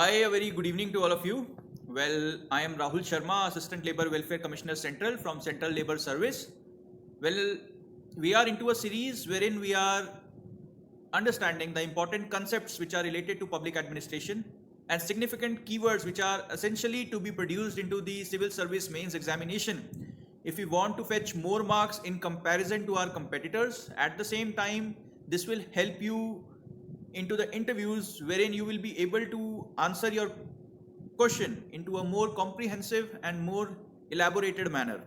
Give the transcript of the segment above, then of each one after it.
Hi, a very good evening to all of you. Well, I am Rahul Sharma, Assistant Labour Welfare Commissioner Central from Central Labour Service. Well, we are into a series wherein we are understanding the important concepts which are related to public administration and significant keywords which are essentially to be produced into the civil service mains examination. If we want to fetch more marks in comparison to our competitors, at the same time, this will help you into the interviews wherein you will be able to answer your question into a more comprehensive and more elaborated manner.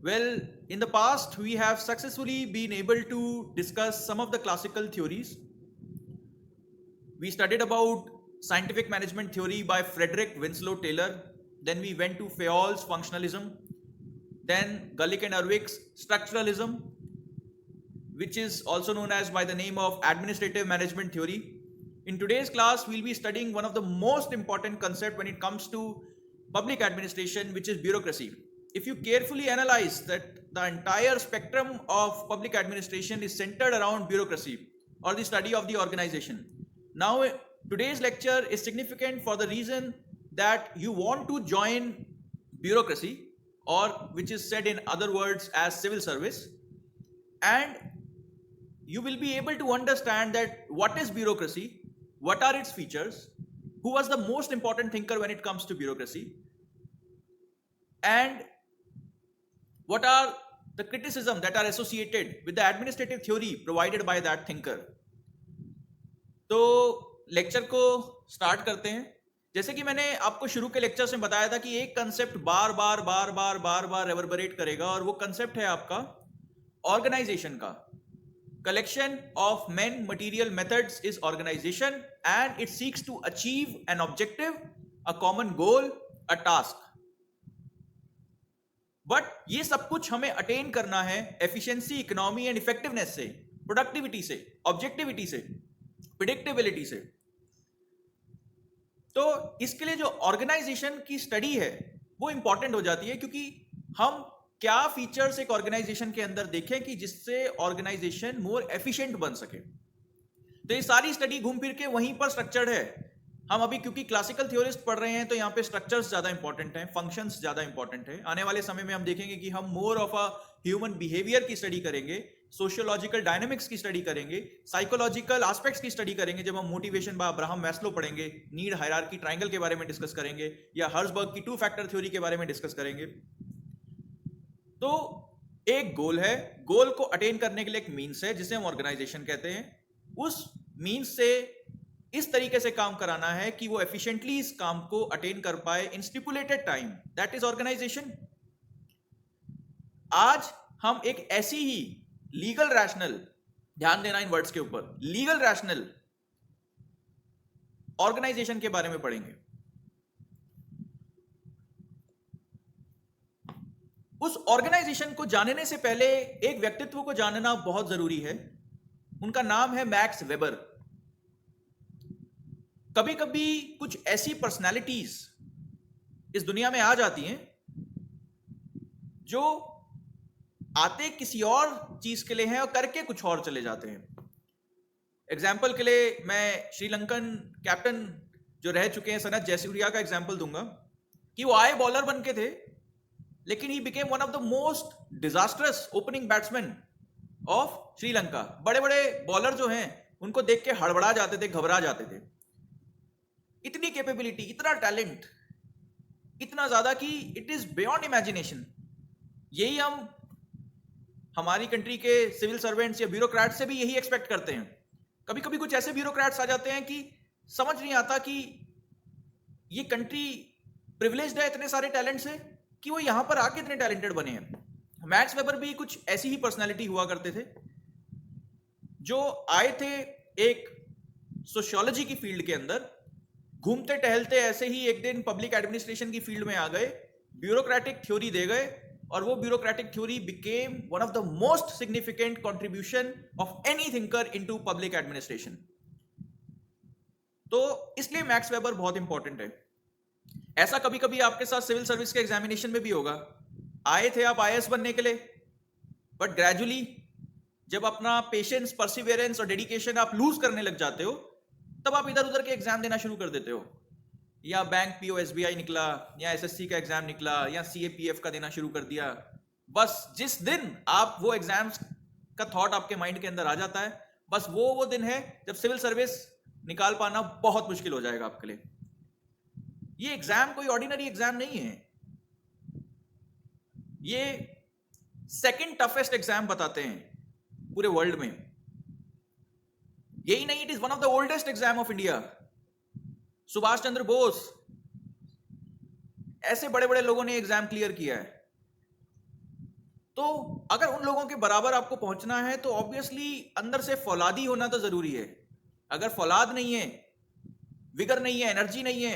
Well, in the past, we have successfully been able to discuss some of the classical theories. We studied about scientific management theory by Frederick Winslow Taylor. Then we went to Fayol's functionalism. Then Gulick and Urwick's structuralism, which is also known as by the name of administrative management theory. In today's class, we'll be studying one of the most important concepts when it comes to public administration, which is bureaucracy. If you carefully analyze that the entire spectrum of public administration is centered around bureaucracy or the study of the organization. Now, today's lecture is significant for the reason that you want to join bureaucracy, or which is said in other words as civil service, and you will be able to understand that what is bureaucracy, what are its features, who was the most important thinker when it comes to bureaucracy, and what are the criticisms that are associated with the administrative theory provided by that thinker. तो lecture को start करते हैं. जैसे कि मैंने आपको शुरू के लेक्चर्स में बताया था कि एक कंसेप्ट बार बार रेवरबरेट करेगा, और वो कंसेप्ट है आपका ऑर्गेनाइजेशन का. Collection of men, material, methods is organization, and it seeks to achieve an objective, a common goal, a task. But ये सब कुछ हमें अटेन करना है एफिशिएंसी, इकोनॉमी एंड इफेक्टिवनेस से, प्रोडक्टिविटी से, ऑब्जेक्टिविटी से, प्रिडिक्टेबिलिटी से. तो इसके लिए जो ऑर्गेनाइजेशन की स्टडी है वो इंपॉर्टेंट हो जाती है, क्योंकि हम क्या फीचर्स एक ऑर्गेनाइजेशन के अंदर देखें कि जिससे ऑर्गेनाइजेशन मोर एफिशिएंट बन सके. तो ये सारी स्टडी घूम फिर के वहीं पर स्ट्रक्चर्ड है. हम अभी क्योंकि क्लासिकल थ्योरिस्ट पढ़ रहे हैं तो यहाँ पे स्ट्रक्चर्स ज्यादा इंपॉर्टेंट हैं, फंक्शंस ज्यादा इंपॉर्टेंट है. आने वाले समय में हम देखेंगे कि हम more of a human behaviour की स्टडी करेंगे, सोशियोलॉजिकल डायनामिक्स की स्टडी करेंगे, साइकोलॉजिकल एस्पेक्ट्स की स्टडी करेंगे. जब हम मोटिवेशन बाय अब्राहम मैस्लो पढ़ेंगे, नीड हायरार्की ट्रायंगल के बारे में डिस्कस करेंगे, या हर्जबर्ग की 2 फैक्टर थ्योरी के बारे में डिस्कस करेंगे. तो एक गोल है, गोल को अटेन करने के लिए एक मीन्स है जिसे हम ऑर्गेनाइजेशन कहते हैं. उस मीन्स से इस तरीके से काम कराना है कि वो एफिशिएंटली इस काम को अटेन कर पाए in stipulated time, that is organisation. आज हम एक ऐसी ही लीगल रैशनल, ध्यान देना इन वर्ड्स के ऊपर, लीगल रैशनल ऑर्गेनाइजेशन के बारे में पढ़ेंगे. उस ऑर्गेनाइजेशन को जानने से पहले एक व्यक्तित्व को जानना बहुत जरूरी है. उनका नाम है मैक्स वेबर. कभी कभी कुछ ऐसी पर्सनालिटीज इस दुनिया में आ जाती हैं जो आते किसी और चीज के लिए हैं और करके कुछ और चले जाते हैं. एग्जाम्पल के लिए मैं श्रीलंकन कैप्टन जो रह चुके हैं सनत जयसूर्या का एग्जाम्पल दूंगा कि वो आए बॉलर बन के थे, लेकिन he became one of the most disastrous opening batsman of Sri Lanka. बड़े बड़े बॉलर जो हैं उनको देख के हड़बड़ा जाते थे, घबरा जाते थे. इतनी कैपेबिलिटी, इतना टैलेंट, इतना ज्यादा कि इट इज बियॉन्ड इमेजिनेशन. यही हम हमारी कंट्री के सिविल सर्वेंट्स या ब्यूरोक्रेट्स से भी यही एक्सपेक्ट करते हैं. कभी कभी कुछ ऐसे ब्यूरोक्रेट्स आ जाते हैं कि समझ नहीं आता कि ये कंट्री प्रिविलेज्ड है इतने सारे टैलेंट से कि वो यहां पर आके इतने टैलेंटेड बने हैं. मैक्स वेबर भी कुछ ऐसी ही पर्सनालिटी हुआ करते थे जो आए थे एक सोशियोलॉजी की फील्ड के अंदर, घूमते टहलते ऐसे ही एक दिन पब्लिक एडमिनिस्ट्रेशन की फील्ड में आ गए, ब्यूरोक्रेटिक थ्योरी दे गए, और वो bureaucratic theory became one of the most significant contribution of any thinker into public administration. तो इसलिए मैक्स वेबर बहुत इंपॉर्टेंट है. ऐसा कभी कभी आपके साथ सिविल सर्विस के एग्जामिनेशन में भी होगा. आए थे आप आईएएस बनने के लिए, बट ग्रेजुअली जब अपना पेशेंस, परसिवियरेंस और डेडिकेशन आप लूज करने लग जाते हो, तब आप इधर उधर के एग्जाम देना शुरू कर देते हो. या बैंक पीओ एसबीआई निकला, या एसएससी का एग्जाम निकला, या सीएपीएफ का देना शुरू कर दिया, बस जिस दिन आप वो एग्जाम्स का थॉट आपके माइंड के अंदर आ जाता है, बस वो दिन है जब सिविल सर्विस निकाल पाना बहुत मुश्किल हो जाएगा आपके लिए। ये एग्जाम कोई ऑर्डिनरी एग्जाम नहीं है, ये सेकंड टफेस्ट एग्जाम बताते हैं पूरे वर्ल्ड में। यही नहीं, it is one of the oldest exam of India. Subhash Chandra Bose, ऐसे बड़े बड़े लोगों ने एग्जाम क्लियर किया है। तो अगर उन लोगों के बराबर आपको पहुंचना है तो ऑब्वियसली अंदर से फौलादी होना तो जरूरी है। अगर फौलाद नहीं है, विगर नहीं है, एनर्जी नहीं है,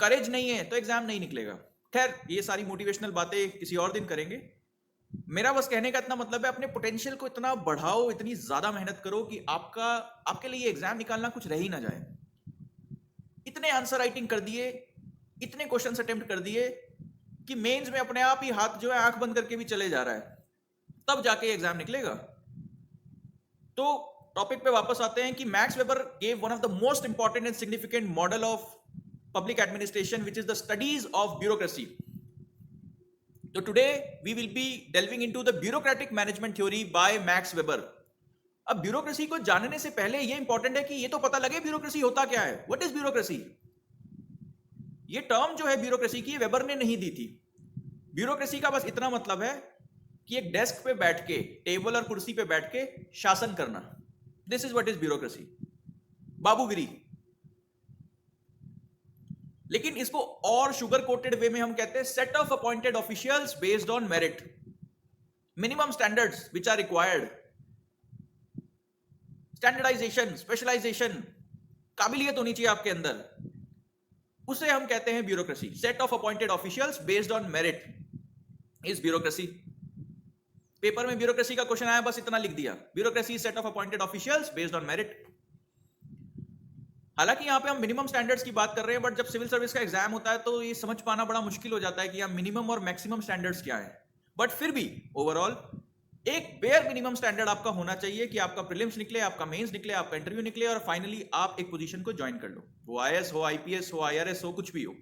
करेज नहीं है, तो एग्जाम नहीं निकलेगा। खैर, ये सारी मोटिवेशनल बातें किसी और दिन करेंगे। मेरा बस कहने का इतना मतलब है, अपने पोटेंशियल को इतना बढ़ाओ, इतनी ज्यादा मेहनत करो कि आपके लिए एग्जाम निकालना कुछ रह ही ना जाए। इतने आंसर राइटिंग कर दिए, इतने क्वेश्चंस अटेम्प्ट कर दिए कि मेंस में अपने आप ही हाथ जो है आंख बंद करके भी चले जा रहा है, तब जाके एग्जाम निकलेगा। तो टॉपिक पे वापस आते हैं कि Max Weber gave one of the most important and significant model of public administration which is the studies of bureaucracy. तो today we will be delving into the bureaucratic management theory by Max Weber. अब bureaucracy को जानने से पहले यह important है कि ये तो पता लगे ब्यूरोक्रेसी होता क्या है। What is bureaucracy? ये टर्म जो है ब्यूरोक्रेसी की, वेबर ने नहीं दी थी। ब्यूरोक्रेसी का बस इतना मतलब है कि एक डेस्क पे बैठ के, टेबल और कुर्सी पे बैठ के शासन करना। This is what is bureaucracy, बाबूगिरी। लेकिन इसको और शुगर कोटेड वे में हम कहते हैं set of appointed officials based on merit, minimum standards which are required, standardisation, specialisation, काबिलियत होनी चाहिए आपके अंदर, उसे हम कहते हैं bureaucracy. Set of appointed officials based on merit is bureaucracy. Paper में ब्यूरोक्रेसी का क्वेश्चन आया, बस इतना लिख दिया, bureaucracy set of appointed officials based on merit. हालांकि यहां पे हम मिनिमम स्टैंडर्ड्स की बात कर रहे हैं, बट जब सिविल सर्विस का एग्जाम होता है तो ये समझ पाना बड़ा मुश्किल हो जाता है कि यहाँ मिनिमम और मैक्सिमम स्टैंडर्ड्स क्या है। बट फिर भी ओवरऑल एक बेयर मिनिमम स्टैंडर्ड आपका होना चाहिए कि आपका प्रीलिम्स निकले, आपका मेंस निकले, आपका इंटरव्यू निकले और फाइनली आप एक पोजीशन को ज्वाइन कर लो। वो आईएएस हो, आईपीएस हो, आईआरएस हो, कुछ भी हो।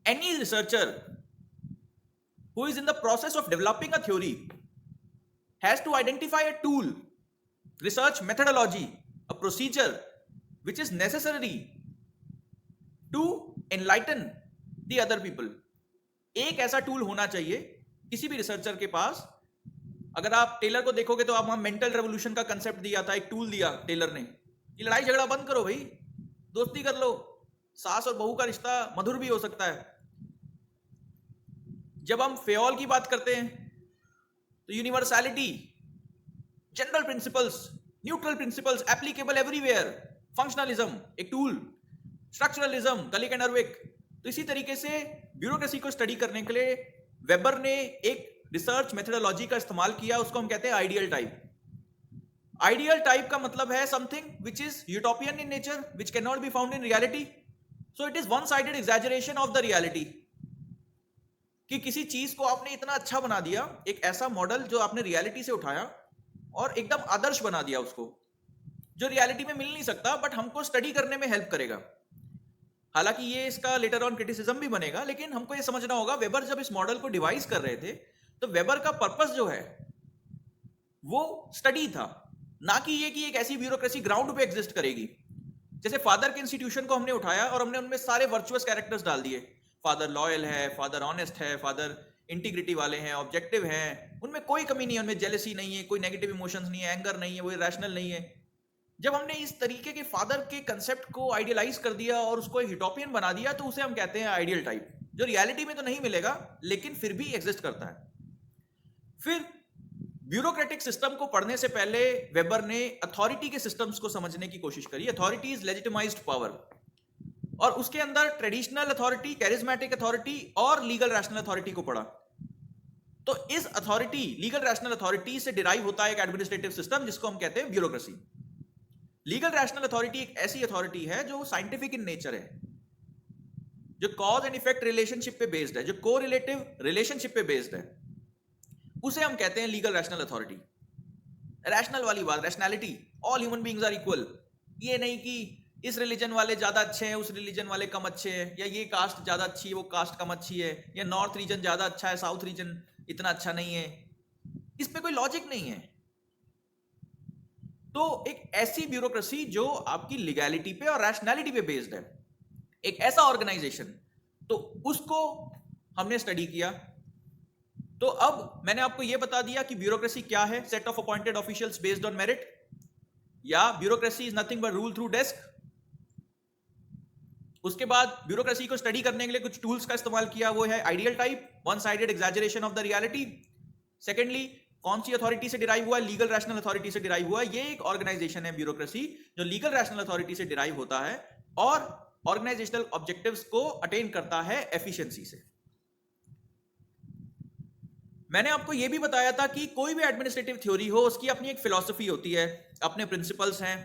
Any researcher who is in the process of developing a theory has to identify a tool, research methodology, a procedure which is necessary to enlighten the other people. एक ऐसा tool होना चाहिए किसी भी रिसर्चर के पास। अगर आप टेलर को देखोगे तो आप वहां मेंटल रेवोल्यूशन का कंसेप्ट दिया था, एक टूल दिया टेलर ने कि लड़ाई झगड़ा बंद करो भाई, दोस्ती कर लो। सास और बहू का रिश्ता मधुर भी हो सकता है। जब हम फेओल की बात करते हैं तो universality, general principles, neutral principles applicable everywhere, functionalism एक टूल, स्ट्रक्चरलिज्म गलिक एंड अर्विक। तो इसी तरीके से ब्यूरोक्रेसी को स्टडी करने के लिए वेबर ने एक रिसर्च मेथोडोलॉजी का इस्तेमाल किया, उसको हम कहते हैं आइडियल टाइप। आइडियल टाइप का मतलब है something which is utopian in nature, which can not be found in reality, so it is one sided exaggeration of the reality. कि किसी चीज को आपने इतना अच्छा बना दिया, एक ऐसा मॉडल जो आपने रियलिटी से उठाया और एकदम आदर्श बना दिया उसको, जो रियलिटी में मिल नहीं सकता बट हमको स्टडी करने में हेल्प करेगा। हालांकि ये इसका लेटर ऑन क्रिटिसिज्म भी बनेगा, लेकिन हमको ये समझना होगा वेबर जब इस मॉडल को डिवाइस कर रहे थे तो वेबर का पर्पस जो है वो स्टडी था, ना कि ये कि एक ऐसी ब्यूरोक्रेसी ग्राउंड पे एग्जिस्ट करेगी। जैसे फादर के इंस्टीट्यूशन को हमने उठाया और हमने उनमें सारे वर्चुअस कैरेक्टर्स डाल दिए, फादर लॉयल है, फादर ऑनेस्ट है, फादर इंटीग्रिटी वाले हैं, ऑब्जेक्टिव हैं, उनमें कोई कमी नहीं है, उनमें जेलसी नहीं है, कोई नेगेटिव इमोशंस नहीं है, एंगर नहीं है, वो रैशनल नहीं है। जब हमने इस तरीके के फादर के कंसेप्ट को आइडियलाइज कर दिया और उसको यूटोपियन बना दिया तो उसे हम कहते हैं आइडियल टाइप, जो रियलिटी में तो नहीं मिलेगा लेकिन फिर भी एग्जिस्ट करता है। फिर ब्यूरोक्रेटिक सिस्टम को पढ़ने से पहले वेबर ने अथॉरिटी के सिस्टम्स को समझने की कोशिश करी। अथॉरिटी इज लेजिटिमाइज्ड पावर, और उसके अंदर ट्रेडिशनल अथॉरिटी, कैरिज्मेटिक अथॉरिटी और लीगल रैशनल अथॉरिटी को पढ़ा। तो इस अथॉरिटी, लीगल रैशनल अथॉरिटी से डिराइव होता है एक एडमिनिस्ट्रेटिव सिस्टम जिसको हम कहते हैं ब्यूरोक्रेसी। लीगल रैशनल अथॉरिटी एक ऐसी अथॉरिटी है जो साइंटिफिक इन नेचर है, जो कॉज एंड इफेक्ट रिलेशनशिप पे बेस्ड है, जो कोरिलेटिव रिलेशनशिप पे बेस्ड है, उसे हम कहते हैं लीगल रैशनल अथॉरिटी। रैशनल वाली बात, rationality, all human beings are equal. ये नहीं कि इस रिलीजन वाले ज्यादा अच्छे हैं, उस रिलीजन वाले कम अच्छे हैं, या ये कास्ट ज्यादा अच्छी है, वो कास्ट कम अच्छी है, या नॉर्थ रीजन ज्यादा अच्छा है, साउथ रीजन इतना अच्छा नहीं है। इस पे कोई लॉजिक नहीं है। तो एक ऐसी ब्यूरोक्रेसी जो आपकी लीगैलिटी पे और रैशनैलिटी पे बेस्ड है, एक ऐसा ऑर्गेनाइजेशन, तो उसको हमने स्टडी किया। तो अब मैंने आपको यह बता दिया कि ब्यूरोक्रेसी क्या है, set of appointed officials based on merit, या bureaucracy is nothing but rule through desk. उसके बाद ब्यूरोक्रेसी को स्टडी करने के लिए कुछ टूल्स का इस्तेमाल किया, वो है ideal type, one sided exaggeration of the reality. Secondly, कौन सी अथॉरिटी से डिराइव हुआ, लीगल रैशनल अथॉरिटी से डिराइव हुआ। ये एक ऑर्गेनाइजेशन है ब्यूरोक्रेसी जो लीगल रैशनल अथॉरिटी से डिराइव होता है और ऑर्गेनाइजेशनल ऑब्जेक्टिव्स को अटेन करता है एफिशिएंसी से। मैंने आपको यह भी बताया था कि कोई भी एडमिनिस्ट्रेटिव थ्योरी हो, उसकी अपनी एक फिलॉसफी होती है, अपने प्रिंसिपल्स हैं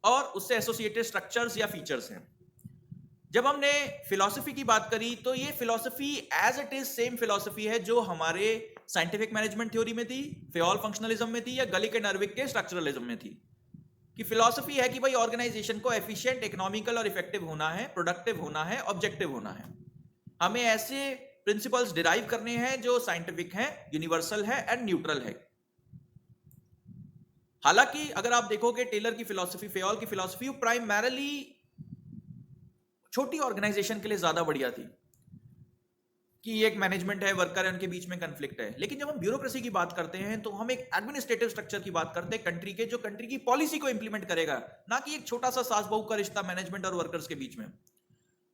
और उससे एसोसिएटेड स्ट्रक्चर्स या फीचर्स हैं। जब हमने फिलॉसफी की बात करी तो ये philosophy as it is same philosophy है जो हमारे साइंटिफिक मैनेजमेंट थ्योरी में थी, फेयोल फंक्शनलिज्म में थी, या गलिक एंड अर्विक के स्ट्रक्चरलिज्म में थी। कि फिलॉसफी है कि भाई ऑर्गेनाइजेशन को एफिशिएंट, इकोनॉमिकल और इफेक्टिव होना है, प्रोडक्टिव होना है, ऑब्जेक्टिव होना है। हमें ऐसे प्रिंसिपल्स डिराइव करने हैं जो साइंटिफिक हैं, यूनिवर्सल है एंड न्यूट्रल है। हालांकि अगर आप देखोगे टेलर की फिलॉसफी, फेयोल की फिलॉसफी, प्राइमरली छोटी ऑर्गेनाइजेशन के लिए ज्यादा बढ़िया थी कि एक मैनेजमेंट है, वर्कर है, उनके बीच में कंफ्लिक्ट है। लेकिन जब हम ब्यूरोक्रेसी की बात करते हैं तो हम एक एडमिनिस्ट्रेटिव स्ट्रक्चर की बात करते हैं कंट्री के, जो कंट्री की पॉलिसी को इंप्लीमेंट करेगा, ना कि एक छोटा सा सास बहू का रिश्ता मैनेजमेंट और वर्कर्स के बीच में।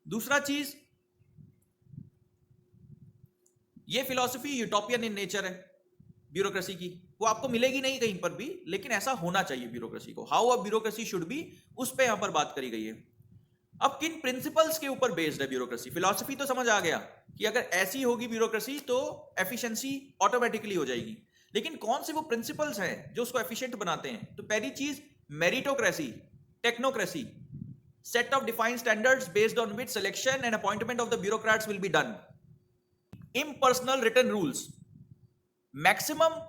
दूसरा चीज, ये फिलॉसफी यूटोपियन इन नेचर है ब्यूरोक्रेसी की, वो आपको मिलेगी नहीं कहीं पर भी, लेकिन ऐसा होना चाहिए ब्यूरोक्रेसी को। How a bureaucracy should be, उस पर यहां पर बात करी गई है। अब किन प्रिंसिपल्स के ऊपर बेस्ड है ब्यूरोक्रेसी? फिलॉसफी तो समझ आ गया कि अगर ऐसी होगी ब्यूरोक्रेसी तो एफिशिएंसी ऑटोमेटिकली हो जाएगी, लेकिन कौन से वो प्रिंसिपल्स हैं जो उसको एफिशिएंट बनाते हैं? तो पहली चीज, meritocracy, technocracy, set of defined standards based on which selection and appointment of the bureaucrats will be done. Impersonal written rules. Maximum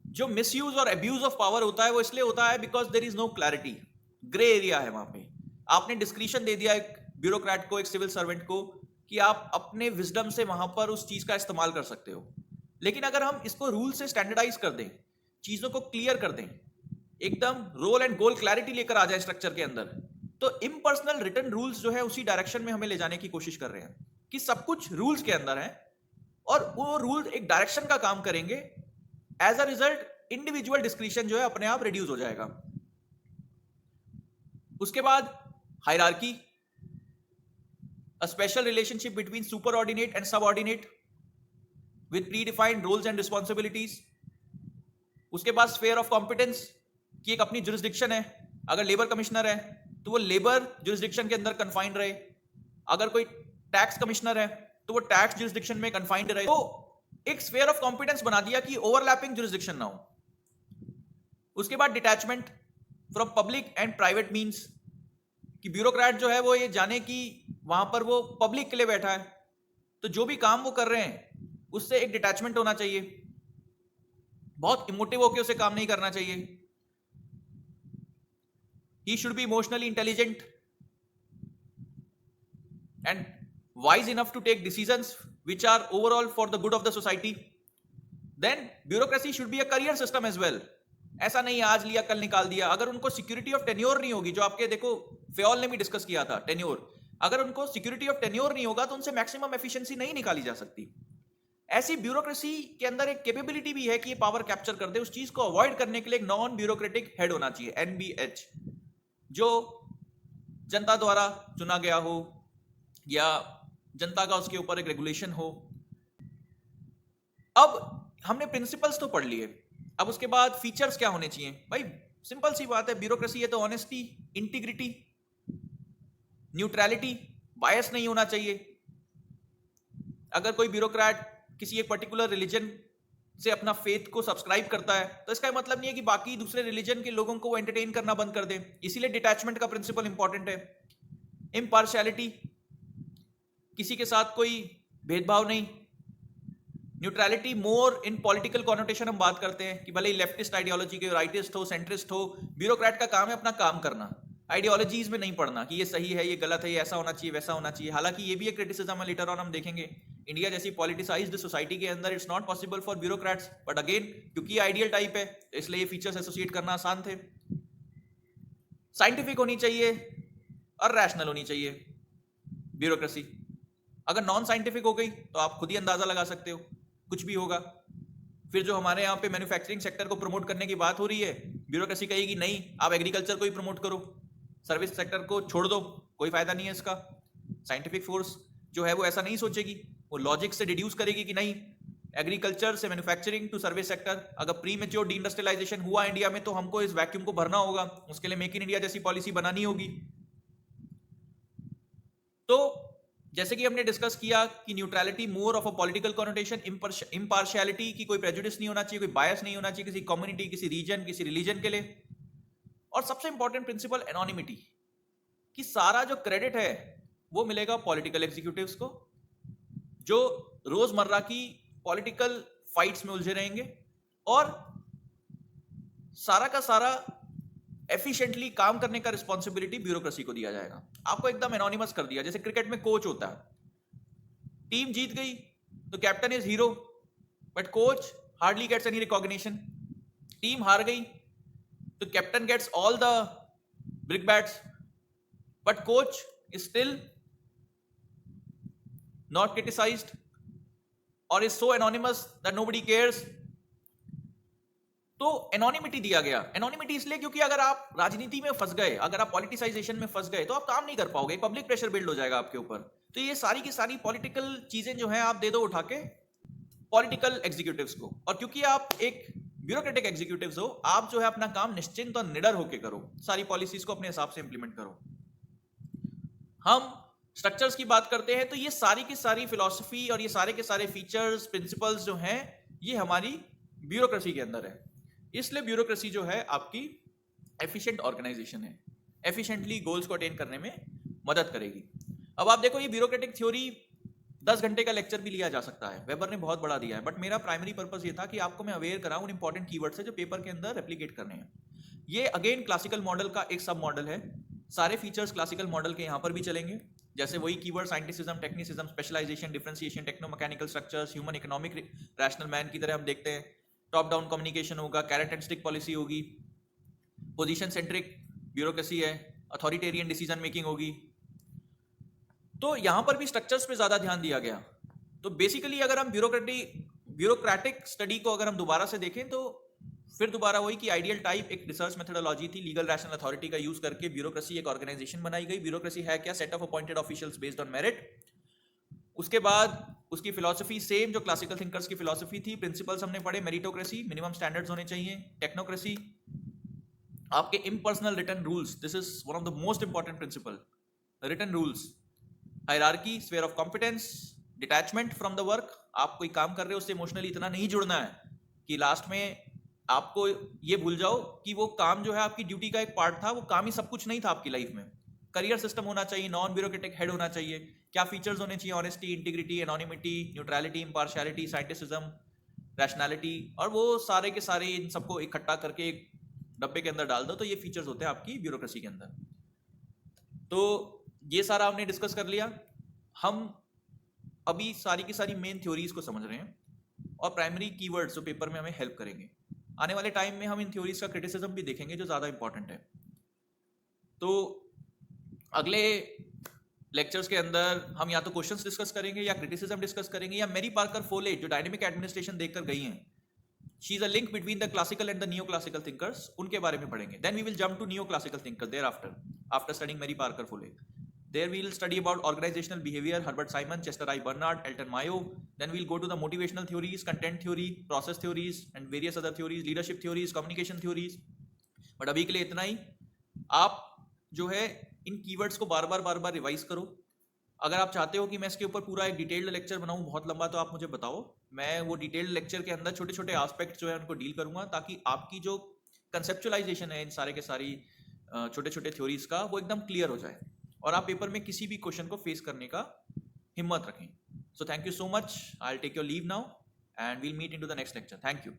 जो मिसयूज और अब्यूज ऑफ पावर होता है वो इसलिए होता है because there is no clarity, grey area है वहां पे। आपने डिस्क्रिशन दे दिया एक ब्यूरोक्रेट को, एक सिविल सर्वेंट को, कि आप अपने विजडम से वहां पर उस चीज का इस्तेमाल कर सकते हो। लेकिन अगर हम इसको रूल से स्टैंडर्डाइज कर दें, चीजों को क्लियर कर दें, एकदम रोल एंड गोल क्लैरिटी लेकर आ जाए स्ट्रक्चर के अंदर, तो इम्पर्सनल रिटन रूल्स जो है उसी डायरेक्शन में हमें ले जाने की कोशिश कर रहे हैं कि सब कुछ रूल्स के अंदर है और वो रूल एक डायरेक्शन का काम करेंगे। As a result individual discretion जो है अपने आप रिड्यूस हो जाएगा। उसके बाद hierarchy, a special relationship between superordinate and subordinate with predefined roles and responsibilities. उसके बाद स्फीयर ऑफ कॉम्पिटेंस की एक अपनी जुरिस्डिक्शन है। अगर लेबर कमिश्नर है तो वो लेबर जुरिस्डिक्शन के अंदर कन्फाइंड रहे, अगर कोई टैक्स कमिश्नर है तो वो टैक्स जुरिस्डिक्शन में कन्फाइंड रहे। तो एक स्फीयर ऑफ कॉम्पिटेंस बना दिया कि ओवरलैपिंग जुरिस्डिक्शन ना हो। उसके बाद detachment from public and private means, कि ब्यूरोक्रेट जो है वो ये जाने कि वहां पर वो पब्लिक के लिए बैठा है, तो जो भी काम वो कर रहे हैं उससे एक डिटैचमेंट होना चाहिए, बहुत इमोटिव होकर उसे काम नहीं करना चाहिए। He should be emotionally intelligent and wise enough to take decisions which are overall for the good of the society. Then bureaucracy should be a career system as well. ऐसा नहीं आज लिया कल निकाल दिया। अगर उनको सिक्योरिटी ऑफ टेन्योर नहीं होगी, जो आपके देखो फेयोल ने भी डिस्कस किया था टेन्योर, अगर उनको सिक्योरिटी ऑफ टेन्योर नहीं होगा तो उनसे मैक्सिमम एफिशिएंसी नहीं निकाली जा सकती। ऐसी ब्यूरोक्रेसी के अंदर एक कैपेबिलिटी भी है कि ये पावर कैप्चर कर दे। उस चीज को अवॉइड करने के लिए एक नॉन ब्यूरोक्रेटिक हेड होना चाहिए, NBH, जो जनता द्वारा चुना गया हो या जनता का उसके ऊपर एक रेगुलेशन हो। अब हमने प्रिंसिपल्स तो पढ़ लिए, अब उसके बाद फीचर्स क्या होने चाहिए? भाई सिंपल सी बात है, ब्यूरोक्रेसी है तो ऑनेस्टी, इंटीग्रिटी, न्यूट्रलिटी, बायस नहीं होना चाहिए। अगर कोई ब्यूरोक्रेट किसी एक पर्टिकुलर रिलीजन से अपना फेथ को सब्सक्राइब करता है तो इसका मतलब नहीं है कि बाकी दूसरे रिलीजन के लोगों को वो एंटरटेन करना बंद कर दे। इसीलिए डिटैचमेंट का प्रिंसिपल इंपॉर्टेंट है। इम्पार्शियलिटी, किसी के साथ कोई भेदभाव नहीं। न्यूट्रलिटी मोर इन पॉलिटिकल कॉनोटेशन हम बात करते हैं कि भले ही लेफ्टिस्ट आइडियोलॉजी के, राइटिस्ट हो, सेंट्रिस्ट हो, ब्यूरोक्रेट का काम है अपना काम करना, आइडियोलॉजीज में नहीं पढ़ना कि ये सही है, ये गलत है, ये ऐसा होना चाहिए, वैसा होना चाहिए। हालांकि ये भी एक क्रिटिसिज्म है, लेटर ऑन हम देखेंगे। इंडिया जैसी पॉलिटिसाइज्ड सोसाइटी के अंदर it's not possible for bureaucrats, but again क्योंकि आइडियल टाइप है इसलिए ये फीचर्स एसोसिएट करना आसान थे। साइंटिफिक होनी चाहिए और रैशनल होनी चाहिए ब्यूरोक्रेसी। अगर नॉन साइंटिफिक हो गई तो आप खुद ही अंदाजा लगा सकते हो, कुछ भी होगा। फिर जो हमारे यहाँ पे मैन्युफैक्चरिंग सेक्टर को प्रमोट करने की बात हो रही है, ब्यूरोक्रेसी कहेगी नहीं, आप एग्रीकल्चर को ही प्रमोट करो, सर्विस सेक्टर को छोड़ दो, कोई फायदा नहीं है इसका। साइंटिफिक फोर्स जो है वो ऐसा नहीं सोचेगी, वो लॉजिक से डिड्यूस करेगी कि नहीं, एग्रीकल्चर से मैन्युफैक्चरिंग टू सर्विस सेक्टर। अगर प्री मेच्योर डी इंडस्ट्रियलाइजेशन हुआ इंडिया में तो हमको इस वैक्यूम को भरना होगा, उसके लिए मेक इन इंडिया जैसी पॉलिसी बनानी होगी। तो जैसे कि हमने डिस्कस किया कि neutrality more of a political connotation, impartiality की कोई प्रेजुडिस नहीं होना चाहिए, कोई बायस नहीं होना चाहिए किसी कम्युनिटी, किसी रीजन, किसी रिलीजन के लिए। और सबसे इंपॉर्टेंट प्रिंसिपल एनोनिमिटी, कि सारा जो क्रेडिट है वो मिलेगा पॉलिटिकल एग्जीक्यूटिव्स को, जो रोजमर्रा की पॉलिटिकल फाइट्स में उलझे रहेंगे, और सारा का सारा एफिशिएंटली काम करने का रिस्पॉन्सिबिलिटी ब्यूरोक्रेसी को दिया जाएगा। आपको एकदम एनोनिमस कर दिया। जैसे क्रिकेट में कोच होता है, टीम जीत गई तो captain is hero, but coach hardly gets any recognition. Team हार गई तो captain gets all the brickbats, but coach is still not criticised और is so anonymous that nobody cares. तो एनोनिमिटी दिया गया। एनोनिमिटी इसलिए क्योंकि अगर आप राजनीति में फंस गए, अगर आप पॉलिटिसाइजेशन में फंस गए तो आप काम नहीं कर पाओगे, पब्लिक प्रेशर बिल्ड हो जाएगा आपके ऊपर। तो ये सारी की सारी पॉलिटिकल चीजें जो हैं आप दे दो उठा के पॉलिटिकल एग्जीक्यूटिव्स को। और क्योंकि आप एक ब्यूरोक्रेटिक एग्जीक्यूटिव्स हो, आप जो है अपना काम निश्चिंत और निडर होकर करो, सारी पॉलिसीज को अपने हिसाब से इंप्लीमेंट करो। हम स्ट्रक्चर्स की बात करते हैं तो ये सारी की सारी फिलॉसफी और ये सारे के सारे फीचर्स, प्रिंसिपल्स जो हैं ये हमारी ब्यूरोक्रेसी के अंदर है। इसलिए ब्यूरोक्रेसी जो है आपकी एफिशिएंट ऑर्गेनाइजेशन है, एफिशिएंटली गोल्स को अटेन करने में मदद करेगी। अब आप देखो, ये ब्यूरोक्रेटिक थ्योरी 10 घंटे का लेक्चर भी लिया जा सकता है, वेबर ने बहुत बड़ा दिया है, बट मेरा प्राइमरी पर्पस ये था कि आपको मैं अवेयर कराऊं उन इंपॉर्टेंट कीवर्ड्स से जो पेपर के अंदर रेप्लिकेट करने हैं। ये अगेन क्लासिकल मॉडल का एक सब मॉडल है, सारे फीचर्स क्लासिकल मॉडल के यहाँ पर भी चलेंगे। जैसे वही keyword scientism, technicism, specialisation, differentiation, techno mechanical structures, human economic rational man की तरह हम देखते हैं। टॉप डाउन कम्युनिकेशन होगा, कैरेट एंड स्टिक पॉलिसी होगी, पोजीशन सेंट्रिक ब्यूरोक्रेसी है, अथॉरिटेरियन डिसीजन मेकिंग होगी। तो यहां पर भी स्ट्रक्चर्स पे ज्यादा ध्यान दिया गया। तो बेसिकली अगर हम ब्यूरोक्रेटिक स्टडी को अगर हम दोबारा से देखें तो फिर दोबारा वही कि आइडियल टाइप एक रिसर्च मेथोडोलॉजी थी, लीगल रैशनल अथॉरिटी का यूज करके ब्यूरोक्रेसी एक ऑर्गेनाइजेशन बनाई गई। ब्यूरोक्रेसी है क्या? Set of appointed officials based on merit. उसके बाद उसकी फिलॉसफी सेम जो क्लासिकल थिंकर्स की फिलॉसफी थी, प्रिंसिपल्स हमने पढ़े, मेरिटोक्रेसी, मिनिमम स्टैंडर्ड्स होने चाहिए, टेक्नोक्रेसी, आपके impersonal written rules, this is one of the most important principle, written rules, hierarchy, sphere of competence, detachment from the work, आप कोई काम कर रहे हो उससे इमोशनली इतना नहीं जुड़ना है कि लास्ट में आपको ये भूल जाओ कि वो काम जो है आपकी ड्यूटी का एक पार्ट था, वो काम ही सब कुछ नहीं था आपकी लाइफ में। करियर सिस्टम होना चाहिए, नॉन ब्यूरोक्रेटिक हेड होना चाहिए। क्या फीचर्स होने चाहिए? Honesty, integrity, anonymity, neutrality, impartiality, scientism, rationality, और वो सारे के सारे इन सबको इकट्ठा करके एक डब्बे के अंदर डाल दो तो ये फीचर्स होते हैं आपकी ब्यूरोक्रेसी के अंदर। तो ये सारा हमने डिस्कस कर लिया। हम अभी सारी की सारी मेन थ्योरीज को समझ रहे हैं और प्राइमरी कीवर्ड्स जो पेपर में हमें हेल्प करेंगे। आने वाले टाइम में हम इन थ्योरीज का क्रिटिसिज्म भी देखेंगे जो ज्यादा इंपॉर्टेंट है। तो अगले लेक्चर्स के अंदर हम या तो क्वेश्चंस डिस्कस करेंगे या क्रिटिसिज्म डिस्कस करेंगे, या मैरी पार्कर फोलेट जो डायनेमिक एडमिनिस्ट्रेशन देखकर गई हैं, she is a link between the classical and the neoclassical thinkers, उनके बारे में पढ़ेंगे। Then we will jump to neoclassical thinkers thereafter studying Mary Parker Follett. There we will study about organizational behavior, Herbert Simon, Chester I. Bernard, Elton Mayo. Then we'll go to the motivational theories, content theory, process theories, and various other theories, leadership theories, communication theories. But अभी के लिए इतना ही। आप जो है इन keywords को बार बार revise करो। अगर आप चाहते हो कि मैं इसके ऊपर पूरा एक डिटेल्ड लेक्चर बनाऊं बहुत लंबा, तो आप मुझे बताओ, मैं वो डिटेल्ड लेक्चर के अंदर छोटे छोटे एस्पेक्ट जो है उनको डील करूंगा, ताकि आपकी जो कंसेप्चुलाइजेशन है इन सारे के सारी छोटे छोटे थ्योरीज का वो एकदम क्लियर हो जाए और आप पेपर में किसी भी क्वेश्चन को फेस करने का हिम्मत रखें। So thank you so much, I will take your leave now. and we'll meet into the next lecture. Thank you.